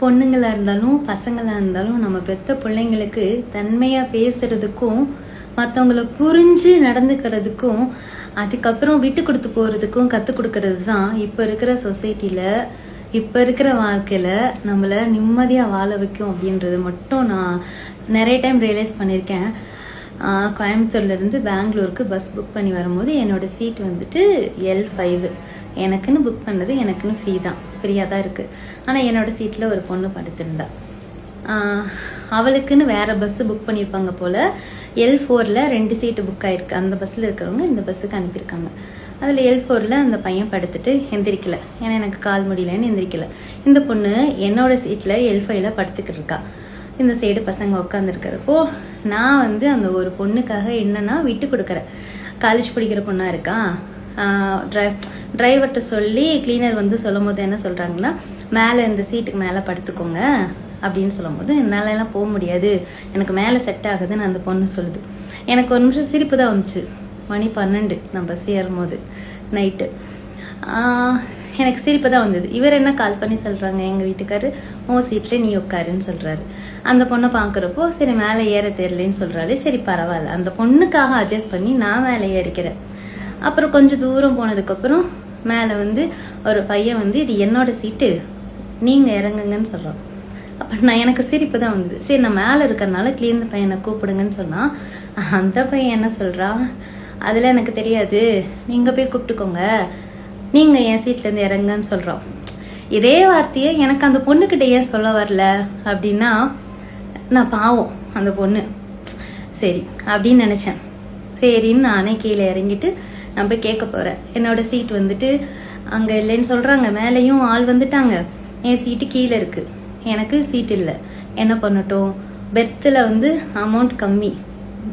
பொண்ணுங்களாக இருந்தாலும் பசங்களாக இருந்தாலும் நம்ம பெற்ற பிள்ளைங்களுக்கு தன்மையாக பேசுறதுக்கும் மற்றவங்கள புரிஞ்சு நடந்துக்கிறதுக்கும் அதுக்கப்புறம் விட்டு கொடுத்து போகிறதுக்கும் கற்றுக் கொடுக்கறது தான் இப்போ இருக்கிற சொசைட்டியில் இப்போ இருக்கிற வாழ்க்கையில் நம்மளை நிம்மதியாக வாழ வைக்கும் அப்படின்றது மட்டும் நான் நிறைய டைம் ரியலைஸ் பண்ணியிருக்கேன். கோயம்புத்தூர்லேருந்து பெங்களூருக்கு பஸ் புக் பண்ணி வரும்போது என்னோடய சீட் வந்துட்டு L5. எனக்குன்னு புக் பண்ணது எனக்குன்னு ஃப்ரீயாக தான் இருக்குது. ஆனால் என்னோடய சீட்டில் ஒரு பொண்ணு படுத்திருந்தா. அவளுக்குன்னு வேறு பஸ்ஸு புக் பண்ணியிருப்பாங்க போல். L4ல் 2 சீட்டு புக் ஆகிருக்கு. அந்த பஸ்ஸில் இருக்கிறவங்க இந்த பஸ்ஸுக்கு அனுப்பியிருக்காங்க. அதில் L4ல் அந்த பையன் படுத்துட்டு எந்திரிக்கலை. ஏன்னா எனக்கு கால் முடியலன்னு எந்திரிக்கலை. இந்த பொண்ணு என்னோடய சீட்டில் L5ல் படுத்துக்கிட்டு இருக்கா. இந்த சைடு பசங்க உட்காந்துருக்கிறப்போ நான் அந்த ஒரு பொண்ணுக்காக என்னன்னா விட்டு கொடுக்குறேன். காலேஜ் படிக்கிற பொண்ணாக இருக்கா. டிரைவர்கிட்ட சொல்லி கிளீனர் சொல்லும் போது என்ன சொல்கிறாங்கன்னா, மேலே இந்த சீட்டுக்கு மேலே படுத்துக்கோங்க அப்படின்னு சொல்லும் போது என்னாலலாம் போக முடியாது, எனக்கு மேலே செட் ஆகுதுன்னு அந்த பொண்ணு சொல்லுது. எனக்கு ஒரு நிமிஷம் சிரிப்பு தான் வந்துச்சு. மணி 12 நான் பஸ் ஏறும்போது நைட்டு. எனக்கு சிரிப்பு தான் வந்தது. இவர் என்ன கால் பண்ணி சொல்கிறாங்க, எங்கள் வீட்டுக்காரு உன் சீட்டில் நீ உட்காருன்னு சொல்கிறாரு. அந்த பொண்ணை பார்க்குறப்போ சரி மேலே ஏற தெரியலன்னு சொல்கிறாரு. சரி பரவாயில்ல, அந்த பொண்ணுக்காக அட்ஜஸ்ட் பண்ணி நான் மேலே ஏறிக்கிறேன். அப்புறம் கொஞ்சம் தூரம் போனதுக்கப்புறம் மேலே ஒரு பையன் இது என்னோட சீட்டு நீங்கள் இறங்குங்கன்னு சொல்கிறோம். அப்போ எனக்கு சிரிப்பு தான் வந்தது. சரி நான் மேலே இருக்கிறனால கிளீனர் பையனை கூப்பிடுங்கன்னு சொன்னால் அந்த பையன் என்ன சொல்கிறான், அதில் எனக்கு தெரியாது, நீங்கள் போய் கூப்பிட்டுக்கோங்க, நீங்கள் என் சீட்லேருந்து இறங்குன்னு சொல்கிறோம். இதே வார்த்தையை எனக்கு அந்த பொண்ணுக்கிட்ட ஏன் சொல்ல வரல அப்படின்னா, நான் பாவம் அந்த பொண்ணு சரி அப்படின்னு நினச்சேன். சரின்னு நானே கீழே இறங்கிட்டு நான் போய் கேட்க போகிறேன். என்னோடய சீட் அங்கே இல்லைன்னு சொல்கிறாங்க. மேலேயும் ஆள் வந்துட்டாங்க. என் சீட்டு கீழே இருக்குது, எனக்கு சீட் இல்லை. என்ன பண்ணட்டும், பெர்த்தில் அமௌண்ட் கம்மி,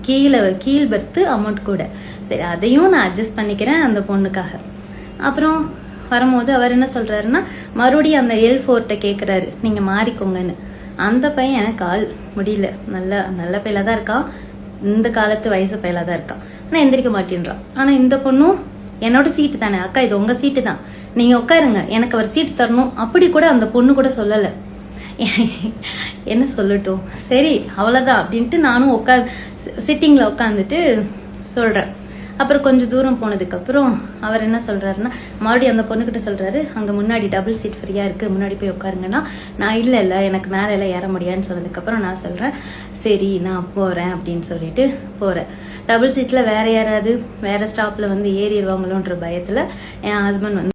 கீழ் பெர்த்து அமௌண்ட் கூட. சரி அதையும் நான் அட்ஜஸ்ட் பண்ணிக்கிறேன் அந்த பொண்ணுக்காக. அப்புறம் வரும்போது அவர் என்ன சொல்கிறாருன்னா, மறுபடியும் அந்த L4ட்ட கேட்குறாரு நீங்கள் மாறிக்கோங்கன்னு. அந்த பையன் கால் முடியல, நல்ல பையலாக தான் இருக்கான், இந்த காலத்து வயசு பையலாக தான் இருக்கான். ஆனால் எந்திரிக்க மாட்டேன்றான். ஆனால் இந்த பொண்ணும் என்னோட சீட்டு தானே அக்கா, இது உங்கள் சீட்டு தான், நீங்கள் உட்காருங்க, எனக்கு அவர் சீட்டு தரணும் அப்படி கூட அந்த பொண்ணு கூட சொல்லலை. என்ன சொல்லட்டும், சரி அவ்வளோதான் அப்படின்ட்டு நானும் சிட்டிங்கில் உட்காந்துட்டு சொல்கிறேன். அப்புறம் கொஞ்சம் தூரம் போனதுக்கப்புறம் அவர் என்ன சொல்கிறாருன்னா, மறுபடியும் அந்த பொண்ணுக்கிட்ட சொல்கிறாரு, அங்கே முன்னாடி டபுள் சீட் ஃப்ரீயாக இருக்குது, முன்னாடி போய் உட்காருங்கன்னா. நான் இல்லை எனக்கு மேலே எல்லாம் ஏற முடியாதுன்னு சொன்னதுக்கப்புறம் நான் சொல்கிறேன் சரி நான் போகிறேன் அப்படின்னு சொல்லிட்டு போகிறேன். டபுள் சீட்டில் வேறு யாராவது வேறு ஸ்டாப்பில் ஏறிடுவாங்களோன்ற பயத்தில் என் ஹஸ்பண்ட்